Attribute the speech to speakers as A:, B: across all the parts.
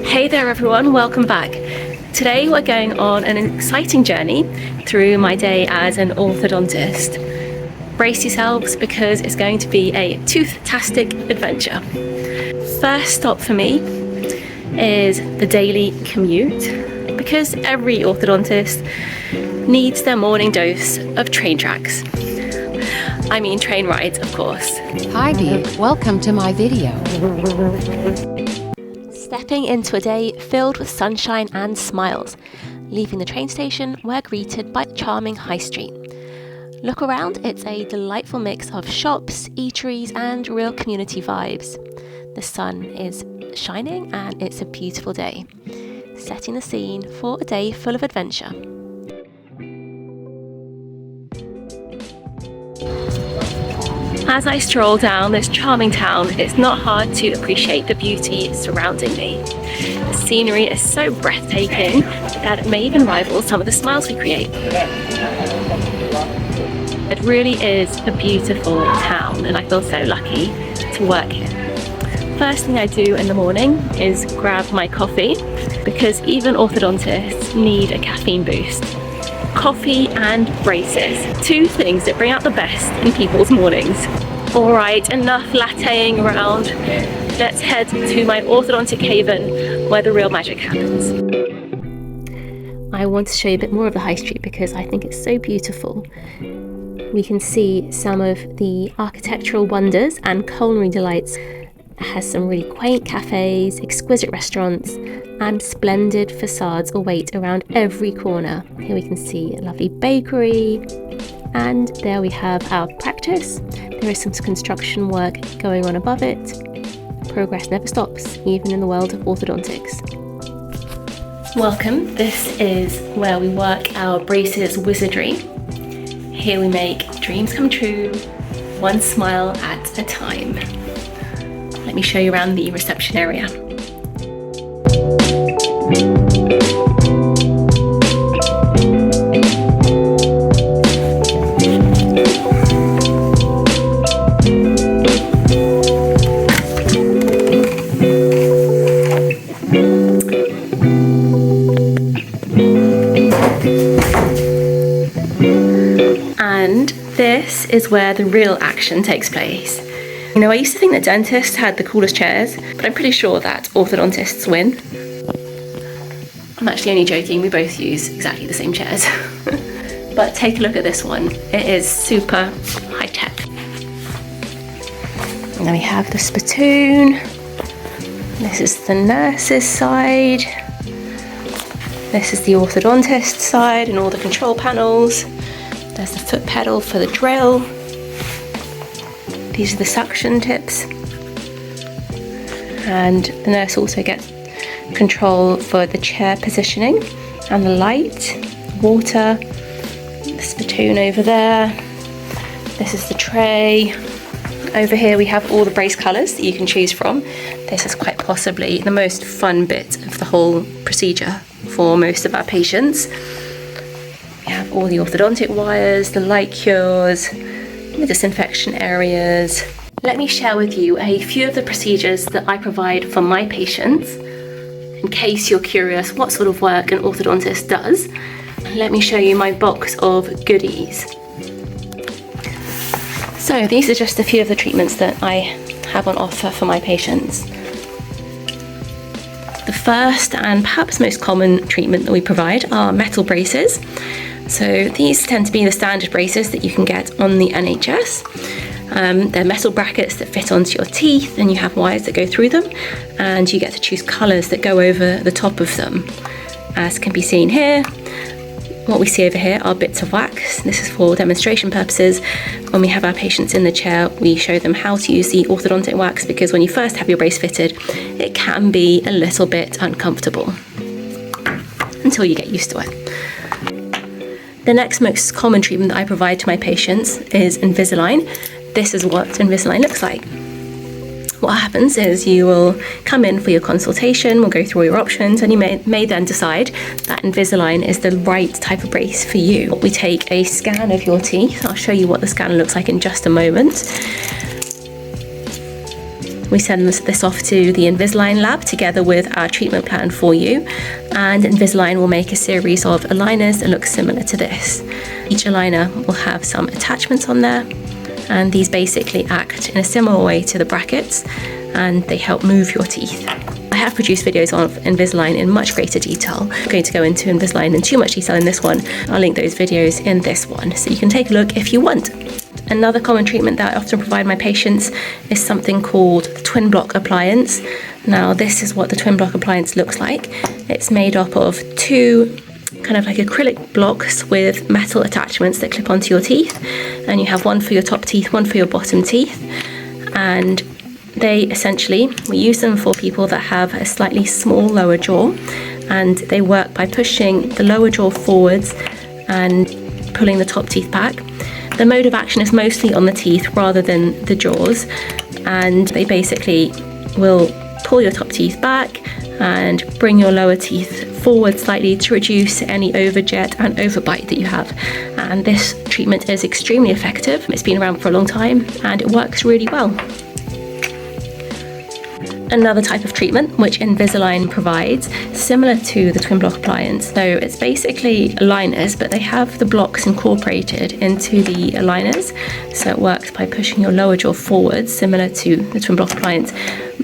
A: Hey there everyone, welcome back. Today we're going on an exciting journey through my day as an orthodontist. Brace yourselves because it's going to be a tooth-tastic adventure. First stop for me is the daily commute, because every orthodontist needs their morning dose of train tracks. I mean train rides, of course.
B: Hi there, welcome to my video.
A: Stepping into a day filled with sunshine and smiles. Leaving the train station, we're greeted by the charming high street. Look around, it's a delightful mix of shops, eateries and real community vibes. The sun is shining and it's a beautiful day, setting the scene for a day full of adventure. As I stroll down this charming town, it's not hard to appreciate the beauty surrounding me. The scenery is so breathtaking that it may even rival some of the smiles we create. It really is a beautiful town and I feel so lucky to work here. First thing I do in the morning is grab my coffee, because even orthodontists need a caffeine boost. Coffee and braces, two things that bring out the best in people's mornings. Alright, enough latteing around. Let's head to my orthodontic haven where the real magic happens. I want to show you a bit more of the high street because I think it's so beautiful. We can see some of the architectural wonders and culinary delights. It has some really quaint cafes, exquisite restaurants and splendid facades await around every corner. Here we can see a lovely bakery, and there we have our practice. There is some construction work going on above it. Progress never stops, even in the world of orthodontics. Welcome, this is where we work our braces wizardry. Here we make dreams come true, one smile at a time. Let me show you around the reception area. And this is where the real action takes place. You know, I used to think that dentists had the coolest chairs, but I'm pretty sure that orthodontists win. I'm actually only joking, we both use exactly the same chairs. But take a look at this one, it is super high tech. And then we have the spittoon. This is the nurse's side. This is the orthodontist side and all the control panels. There's the foot pedal for the drill. These are the suction tips. And the nurse also gets control for the chair positioning and the light, water, the spittoon over there. This is the tray. Over here we have all the brace colours that you can choose from. This is quite possibly the most fun bit of the whole procedure for most of our patients. We have all the orthodontic wires, the light cures, the disinfection areas. Let me share with you a few of the procedures that I provide for my patients. In case you're curious what sort of work an orthodontist does, let me show you my box of goodies. So these are just a few of the treatments that I have on offer for my patients. The first and perhaps most common treatment that we provide are metal braces. So these tend to be the standard braces that you can get on the NHS. They're metal brackets that fit onto your teeth and you have wires that go through them, and you get to choose colours that go over the top of them. As can be seen here, what we see over here are bits of wax. This is for demonstration purposes. When we have our patients in the chair, we show them how to use the orthodontic wax, because when you first have your brace fitted, it can be a little bit uncomfortable until you get used to it. The next most common treatment that I provide to my patients is Invisalign. This is what Invisalign looks like. What happens is you will come in for your consultation, we'll go through all your options, and you may then decide that Invisalign is the right type of brace for you. We take a scan of your teeth. I'll show you what the scan looks like in just a moment. We send this off to the Invisalign lab together with our treatment plan for you, and Invisalign will make a series of aligners that look similar to this. Each aligner will have some attachments on there, and these basically act in a similar way to the brackets, and they help move your teeth. I have produced videos of Invisalign in much greater detail. I'm going to go into Invisalign in too much detail in this one. I'll link those videos in this one, so you can take a look if you want. Another common treatment that I often provide my patients is something called the twin block appliance. Now, this is what the twin block appliance looks like. It's made up of two kind of like acrylic blocks with metal attachments that clip onto your teeth, and you have one for your top teeth, one for your bottom teeth, and we use them for people that have a slightly small lower jaw, and they work by pushing the lower jaw forwards and pulling the top teeth back. The mode of action is mostly on the teeth rather than the jaws, and they basically will pull your top teeth back and bring your lower teeth forward slightly to reduce any overjet and overbite that you have. And this treatment is extremely effective. It's been around for a long time and it works really well. Another type of treatment which Invisalign provides, similar to the twin block appliance. So it's basically aligners, but they have the blocks incorporated into the aligners. So it works by pushing your lower jaw forwards, similar to the twin block appliance.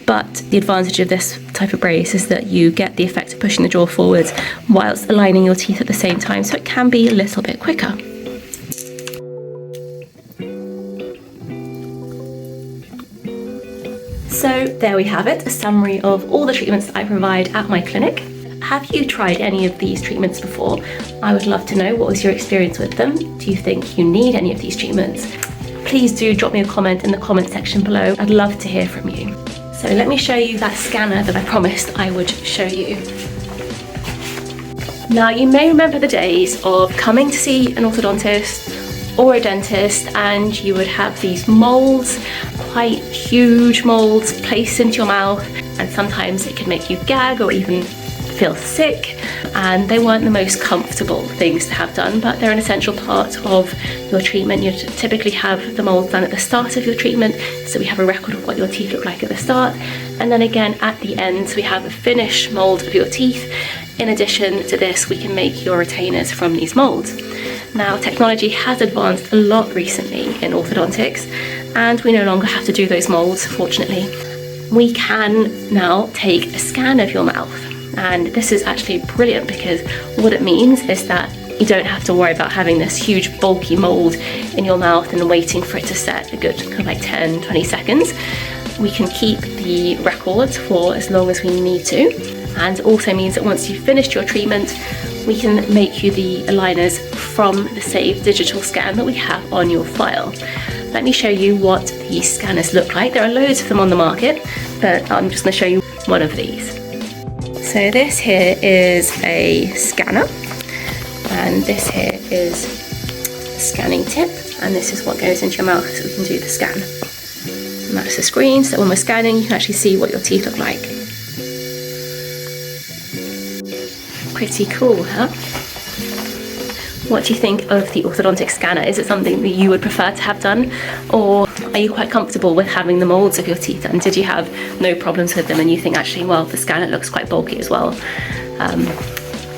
A: But the advantage of this type of brace is that you get the effect of pushing the jaw forwards whilst aligning your teeth at the same time. So it can be a little bit quicker. So there we have it, a summary of all the treatments that I provide at my clinic. Have you tried any of these treatments before? I would love to know, what was your experience with them? Do you think you need any of these treatments? Please do drop me a comment in the comment section below. I'd love to hear from you. So let me show you that scanner that I promised I would show you. Now, you may remember the days of coming to see an orthodontist or a dentist, and you would have these molds, quite huge molds, placed into your mouth, and sometimes it could make you gag or even feel sick, and they weren't the most comfortable things to have done, but they're an essential part of your treatment. You typically have the molds done at the start of your treatment, so we have a record of what your teeth look like at the start, and then again at the end, so we have a finished mold of your teeth. In addition to this, we can make your retainers from these molds. Now, technology has advanced a lot recently in orthodontics, and we no longer have to do those molds, fortunately. We can now take a scan of your mouth, and this is actually brilliant because what it means is that you don't have to worry about having this huge bulky mold in your mouth and waiting for it to set a good kind of like 10-20 seconds. We can keep the records for as long as we need to, and also means that once you've finished your treatment, we can make you the aligners from the saved digital scan that we have on your file. Let me show you what these scanners look like. There are loads of them on the market, but I'm just going to show you one of these. So this here is a scanner, and this here is a scanning tip, and this is what goes into your mouth so we can do the scan. And that's the screen, so when we're scanning you can actually see what your teeth look like. Pretty cool, huh? What do you think of the orthodontic scanner? Is it something that you would prefer to have done, or are you quite comfortable with having the molds of your teeth done? Did you have no problems with them and you think actually, well, the scanner looks quite bulky as well?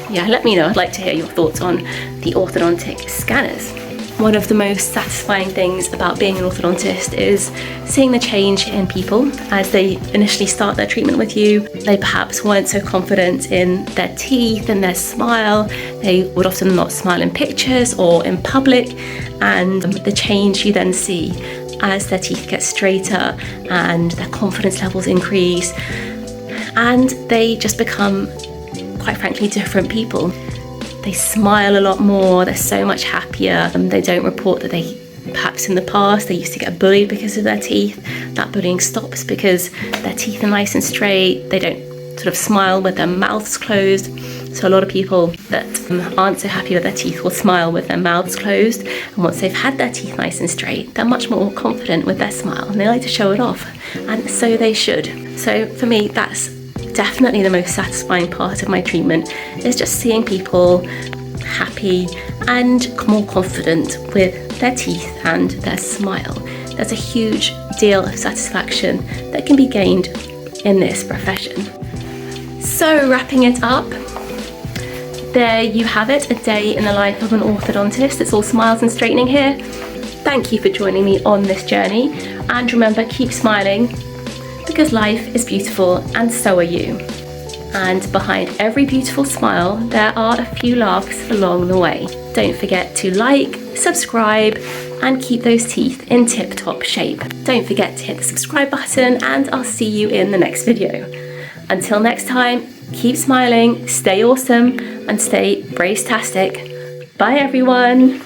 A: Yeah, let me know. I'd like to hear your thoughts on the orthodontic scanners. One of the most satisfying things about being an orthodontist is seeing the change in people as they initially start their treatment with you. They perhaps weren't so confident in their teeth and their smile. They would often not smile in pictures or in public, and the change you then see as their teeth get straighter and their confidence levels increase, and they just become, quite frankly, different people. They smile a lot more, they're so much happier. They don't report that they, perhaps in the past, they used to get bullied because of their teeth. That bullying stops because their teeth are nice and straight. They don't sort of smile with their mouths closed. So a lot of people that aren't so happy with their teeth will smile with their mouths closed. And once they've had their teeth nice and straight, they're much more confident with their smile and they like to show it off. And so they should. So for me, that's definitely the most satisfying part of my treatment, is just seeing people happy and more confident with their teeth and their smile. there's a huge deal of satisfaction that can be gained in this profession. So wrapping it up, there you have it, a day in the life of an orthodontist. It's all smiles and straightening here. Thank you for joining me on this journey, and remember, keep smiling because life is beautiful and so are you. And behind every beautiful smile, there are a few laughs along the way. Don't forget to like, subscribe, and keep those teeth in tip-top shape. Don't forget to hit the subscribe button, and I'll see you in the next video. Until next time, keep smiling, stay awesome, and stay brace-tastic. Bye everyone.